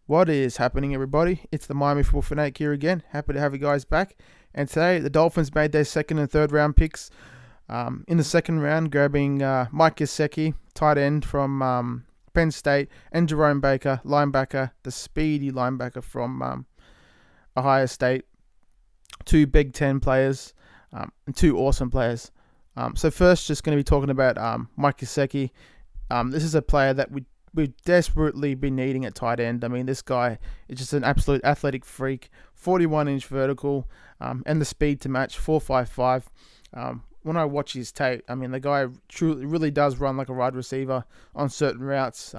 What is happening, everybody? It's the Miami Football Fanatic here again. Happy to have you guys back. And today, the Dolphins made their second and third round picks. In the second round, grabbing Mike Gesicki, tight end from Penn State, and Jerome Baker, linebacker, the speedy linebacker from Ohio State. Two Big Ten players and two awesome players. So first, just going to be talking about Mike Gesicki. This is a player that we've desperately been needing at tight end. I mean, this guy is just an absolute athletic freak. 41-inch vertical, and the speed to match, 4.55. When I watch his tape, I mean, the guy truly really does run like a wide receiver on certain routes,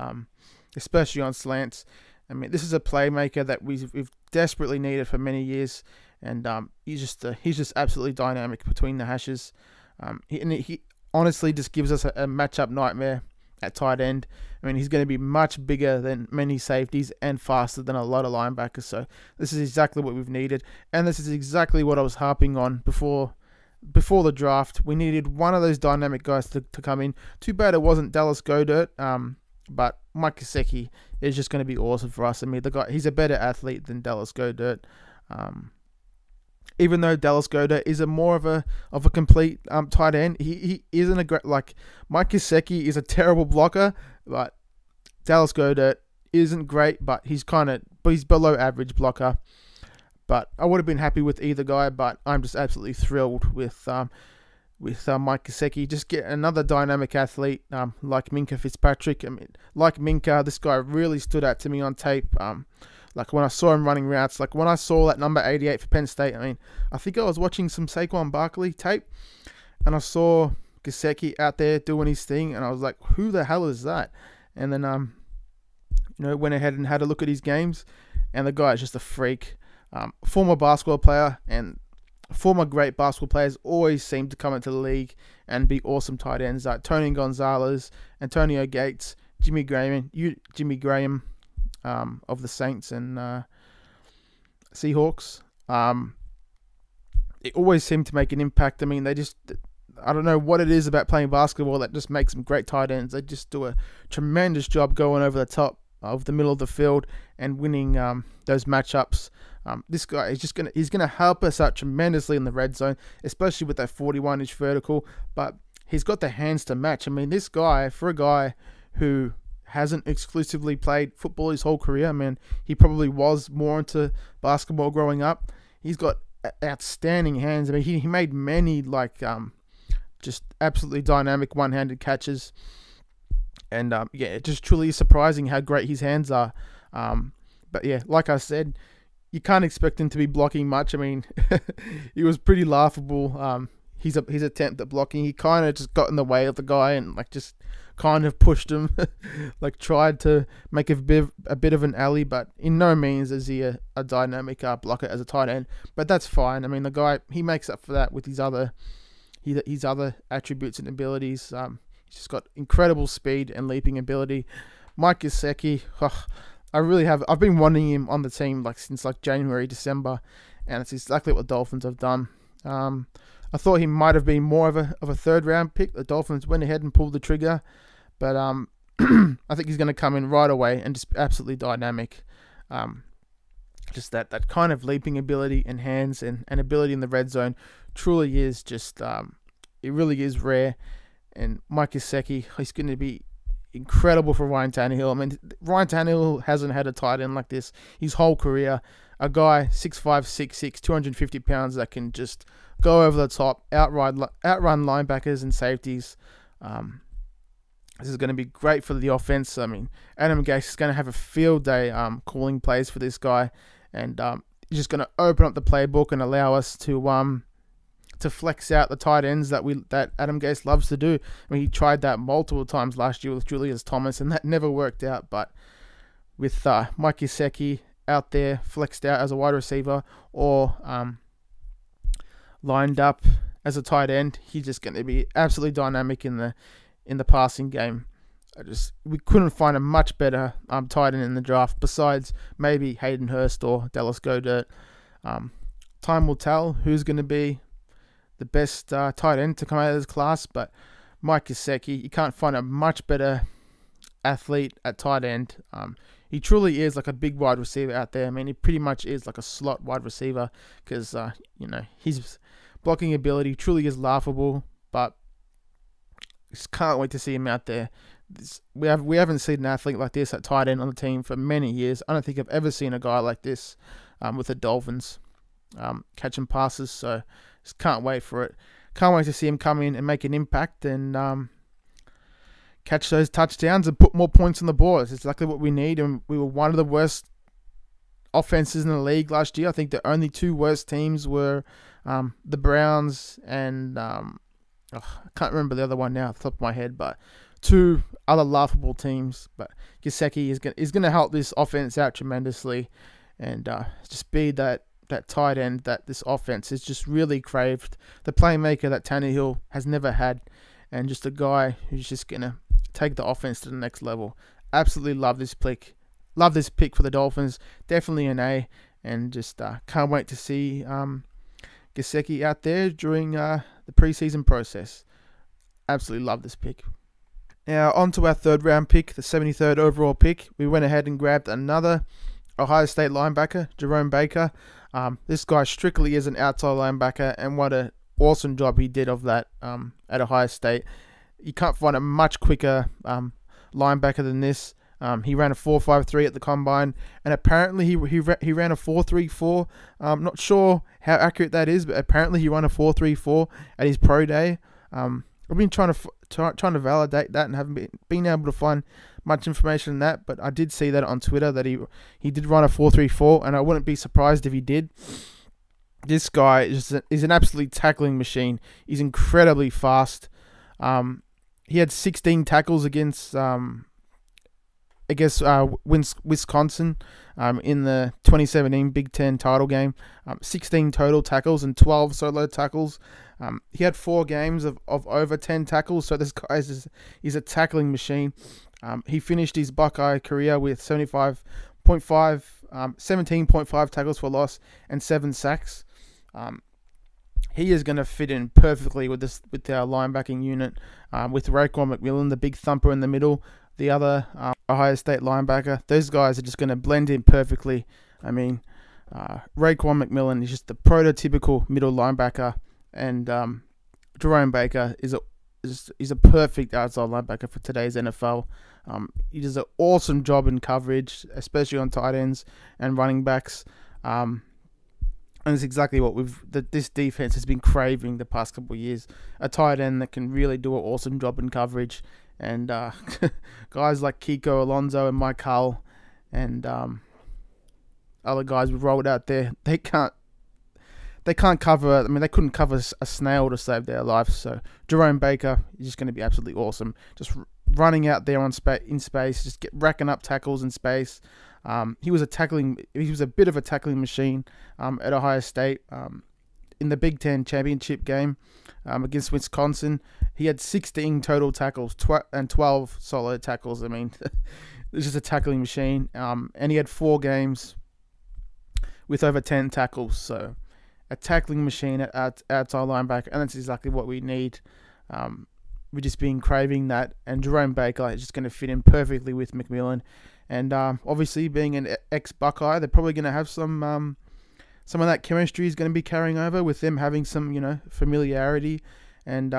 especially on slants. I mean, this is a playmaker that we've desperately needed for many years, and he's just absolutely dynamic between the hashes. He honestly just gives us a matchup nightmare at tight end. I mean, he's going to be much bigger than many safeties and faster than a lot of linebackers. So this is exactly what we've needed, and this is exactly what I was harping on before the draft. We needed one of those dynamic guys to come in. Too bad it wasn't Dallas Goedert, but Mike Gesicki is just going to be awesome for us. I mean, the guy, he's a better athlete than Dallas Goedert. Even though Dallas Goedert is a more of a complete tight end, he isn't a great, like, Mike Gesicki is a terrible blocker, but Dallas Goedert isn't great, but he's below average blocker. But I would have been happy with either guy, but I'm just absolutely thrilled with Mike Gesicki. Just get another dynamic athlete like Minkah Fitzpatrick. I mean, like Minkah, this guy really stood out to me on tape. Like when I saw him running routes, like when I saw that number 88 for Penn State, I mean, I think I was watching some Saquon Barkley tape, and I saw Gesicki out there doing his thing, and I was like, who the hell is that? And then, went ahead and had a look at his games, and the guy is just a freak. Former basketball player, and former great basketball players always seem to come into the league and be awesome tight ends, like Tony Gonzalez, Antonio Gates, Jimmy Graham of the Saints and Seahawks. They always seem to make an impact. I mean, I don't know what it is about playing basketball that just makes them great tight ends. They just do a tremendous job going over the top of the middle of the field and winning those matchups. This guy is he's gonna help us out tremendously in the red zone, especially with that 41-inch vertical. But he's got the hands to match. I mean, this guy, for a guy who hasn't exclusively played football his whole career, I mean, he probably was more into basketball growing up. He's got outstanding hands. I mean, he made many just absolutely dynamic one-handed catches. And yeah, it just truly is surprising how great his hands are. But yeah, like I said, you can't expect him to be blocking much. I mean, he was pretty laughable. His attempt at blocking, he kind of just got in the way of the guy and just kind of pushed him, tried to make a bit of an alley, but in no means is he a dynamic blocker as a tight end. But that's fine. I mean, the guy, he makes up for that with his other attributes and abilities. He's just got incredible speed and leaping ability. Mike Gesicki, I've been wanting him on the team since January, December, and it's exactly what the Dolphins have done. I thought he might have been more of a third round pick. The Dolphins went ahead and pulled the trigger, but I think he's going to come in right away and just absolutely dynamic. Just that kind of leaping ability and hands and ability in the red zone truly is just it really is rare. And Mike Gesicki, he's going to be incredible for Ryan Tannehill. I mean, Ryan Tannehill hasn't had a tight end like this his whole career. A guy 6'5", 6'6", 250 pounds that can just go over the top, outrun linebackers and safeties. This is going to be great for the offense. I mean, Adam Gase is going to have a field day calling plays for this guy, and he's just going to open up the playbook and allow us to flex out the tight ends that Adam Gase loves to do. I mean, he tried that multiple times last year with Julius Thomas, and that never worked out. But with Mike Gesicki out there, flexed out as a wide receiver or lined up as a tight end, he's just going to be absolutely dynamic in the passing game. We couldn't find a much better tight end in the draft besides maybe Hayden Hurst or Dallas Goedert. Time will tell who's going to be the best tight end to come out of this class, but Mike Gesicki, you can't find a much better athlete at tight end. he truly is like a big wide receiver out there. I mean, he pretty much is like a slot wide receiver because, his blocking ability truly is laughable, but just can't wait to see him out there. We haven't seen an athlete like this at tight end on the team for many years. I don't think I've ever seen a guy like this with the Dolphins catching passes, so just can't wait for it. Can't wait to see him come in and make an impact and catch those touchdowns and put more points on the board. It's exactly what we need, and we were one of the worst offenses in the league last year. I think the only two worst teams were the Browns and I can't remember the other one now off the top of my head, but two other laughable teams. But Gesicki is going to help this offense out tremendously, and just be that tight end that this offense has just really craved, the playmaker that Tannehill has never had, and just a guy who's just going to take the offense to the next level. Absolutely love this pick. Love this pick for the Dolphins. Definitely an A, and just can't wait to see Gesicki out there during the preseason process. Absolutely love this pick. Now on to our third round pick, the 73rd overall pick. We went ahead and grabbed another Ohio State linebacker, Jerome Baker. This guy strictly is an outside linebacker, and what an awesome job he did of that at Ohio State. You can't find a much quicker linebacker than this. He ran a 4.53 at the combine, and apparently he ran a 4.34. I'm not sure how accurate that is, but apparently he ran a 4.34 at his pro day. I've been trying to validate that and haven't been able to find much information on that, but I did see that on Twitter that he did run a 4.34, and I wouldn't be surprised if he did. This guy is an absolute tackling machine. He's incredibly fast. He had 16 tackles against Wisconsin in the 2017 Big Ten title game. 16 total tackles and 12 solo tackles. He had 4 games of over 10 tackles, so this guy is a tackling machine. He finished his Buckeye career with 17.5 tackles for loss and 7 sacks. He is going to fit in perfectly with our linebacking unit, with Raekwon McMillan, the big thumper in the middle, the other Ohio State linebacker. Those guys are just going to blend in perfectly. I mean, Raekwon McMillan is just the prototypical middle linebacker, and Jerome Baker is a perfect outside linebacker for today's NFL. He does an awesome job in coverage, especially on tight ends and running backs. And it's exactly what this defense has been craving the past couple of years. A tight end that can really do an awesome job in coverage. And guys like Kiko Alonso and Mike Hull and other guys we've rolled out there, they can't cover. I mean, they couldn't cover a snail to save their life. So Jerome Baker is just going to be absolutely awesome. Just running out there in space, just racking up tackles in space. He was a bit of a tackling machine at Ohio State. In the Big Ten championship game against Wisconsin, he had 16 total tackles and 12 solo tackles. I mean, it's just a tackling machine. And he had 4 games with over 10 tackles. So a tackling machine at outside linebacker, and that's exactly what we need. We've just been craving that, and Jerome Baker is just going to fit in perfectly with McMillan. And obviously, being an ex-Buckeye, they're probably going to have some of that chemistry is going to be carrying over with them having some, familiarity and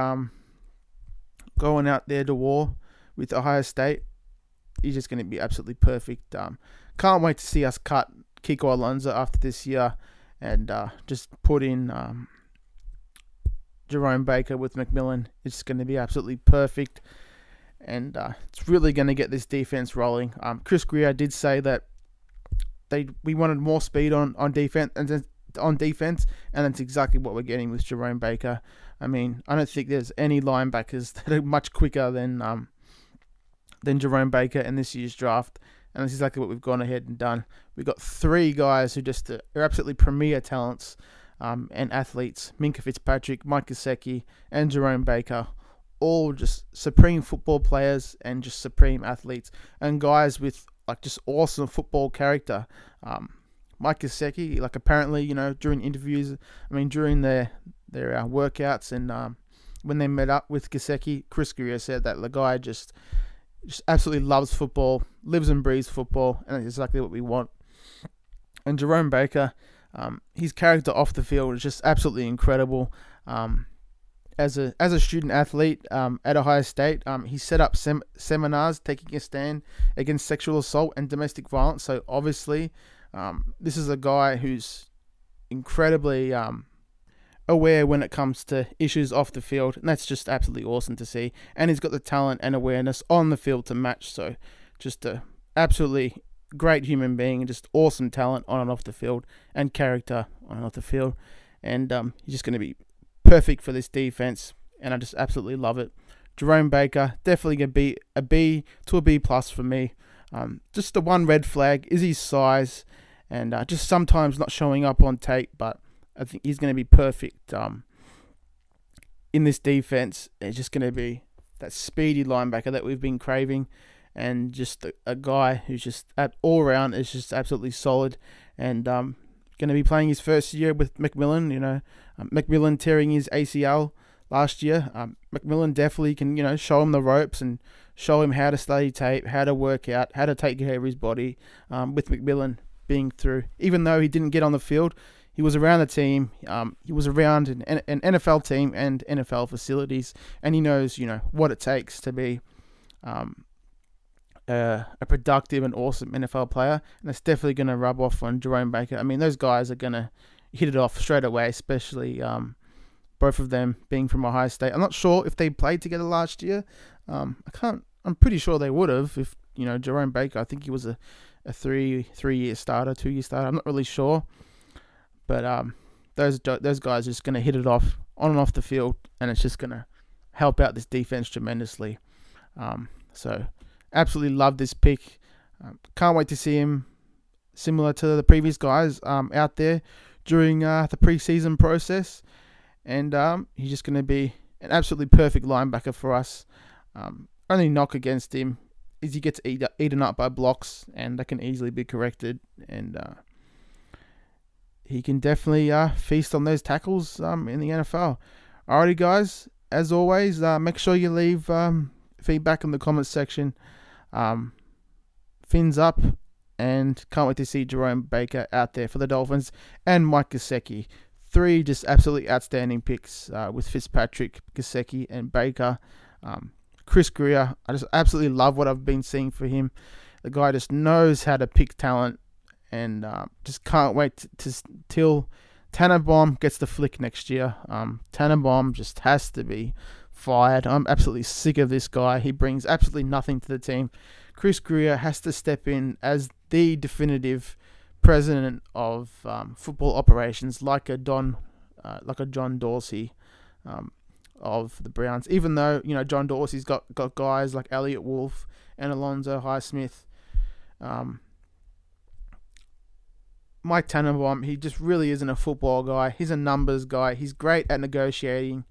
going out there to war with Ohio State. He's just going to be absolutely perfect. Can't wait to see us cut Kiko Alonso after this year and just put in Jerome Baker with McMillan. It's going to be absolutely perfect. And it's really going to get this defense rolling. Chris Grier did say that we wanted more speed on defense, and that's exactly what we're getting with Jerome Baker. I mean, I don't think there's any linebackers that are much quicker than Jerome Baker in this year's draft, and that's exactly what we've gone ahead and done. We've got 3 guys who just are absolutely premier talents and athletes: Minkah Fitzpatrick, Mike Gesicki, and Jerome Baker. All just supreme football players and just supreme athletes, and guys with just awesome football character. Mike Gesicki, apparently, during interviews, during their workouts and when they met up with Gesicki, Chris Grier said that the guy just just absolutely loves football, lives and breathes football, and that's exactly what we want. And Jerome Baker, his character off the field is just absolutely incredible. As a student athlete at Ohio State, he set up seminars taking a stand against sexual assault and domestic violence. So obviously, this is a guy who's incredibly aware when it comes to issues off the field, and that's just absolutely awesome to see. And he's got the talent and awareness on the field to match. So just a absolutely great human being and just awesome talent on and off the field, and character on and off the field. And he's just going to be perfect for this defense, and I just absolutely love it. Jerome Baker, definitely going to be a B to a B plus for me. Just the one red flag is his size, and just sometimes not showing up on tape, but I think he's going to be perfect in this defense. It's just going to be that speedy linebacker that we've been craving, and just a guy who's just all around is just absolutely solid, and going to be playing his first year with McMillan. McMillan tearing his ACL last year. McMillan definitely can, show him the ropes and show him how to study tape, how to work out, how to take care of his body. With McMillan being through, even though he didn't get on the field, he was around the team. He was around an NFL team and NFL facilities, and he knows, what it takes to be a productive and awesome NFL player, and that's definitely going to rub off on Jerome Baker. I mean, those guys are going to hit it off straight away, especially both of them being from Ohio State. I'm not sure if they played together last year. I'm pretty sure they would have if, Jerome Baker, I think he was a 3-year starter, 2-year starter. I'm not really sure. But those guys are just going to hit it off on and off the field, and it's just going to help out this defense tremendously. So absolutely love this pick. Can't wait to see him similar to the previous guys out there during the preseason process. And he's just going to be an absolutely perfect linebacker for us. Only knock against him is he gets eaten up by blocks, and that can easily be corrected. And he can definitely feast on those tackles in the NFL. Alrighty, guys. As always, make sure you leave feedback in the comments section. Fins up, and can't wait to see Jerome Baker out there for the Dolphins, and Mike Gesicki. 3 just absolutely outstanding picks with Fitzpatrick, Gesicki, and Baker. Chris Greer, I just absolutely love what I've been seeing for him. The guy just knows how to pick talent, and just can't wait till Tannenbaum gets the flick next year. Tannenbaum just has to be fired. I'm absolutely sick of this guy. He brings absolutely nothing to the team. Chris Greer has to step in as the definitive president of football operations, like a John Dorsey of the Browns. Even though John Dorsey's got guys like Elliott Wolf and Alonzo Highsmith. Mike Tannenbaum, he just really isn't a football guy. He's a numbers guy. He's great at negotiating.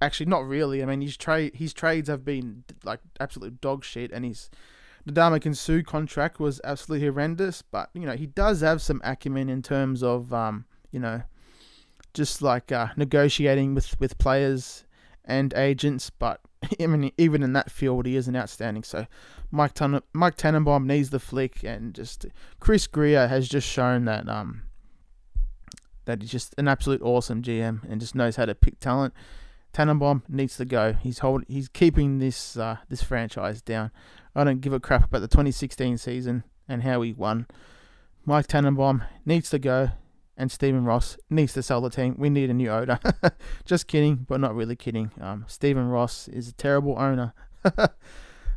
Actually, not really. I mean, his trades have been like absolute dog shit, and the Ndamukong Suh contract was absolutely horrendous. But he does have some acumen in terms of just like negotiating with players and agents. But I mean, even in that field, he isn't outstanding. So Mike Tannenbaum needs the flick, and just Chris Greer has just shown that that he's just an absolute awesome GM and just knows how to pick talent. Tannenbaum needs to go. He's keeping this franchise down. I don't give a crap about the 2016 season and how he won. Mike Tannenbaum needs to go, and Stephen Ross needs to sell the team. We need a new owner. Just kidding, but not really kidding. Stephen Ross is a terrible owner.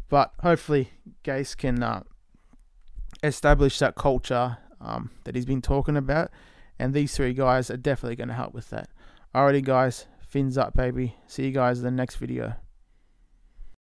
But hopefully Gase can establish that culture that he's been talking about, and these 3 guys are definitely going to help with that. Alrighty, guys. Fins up, baby. See you guys in the next video.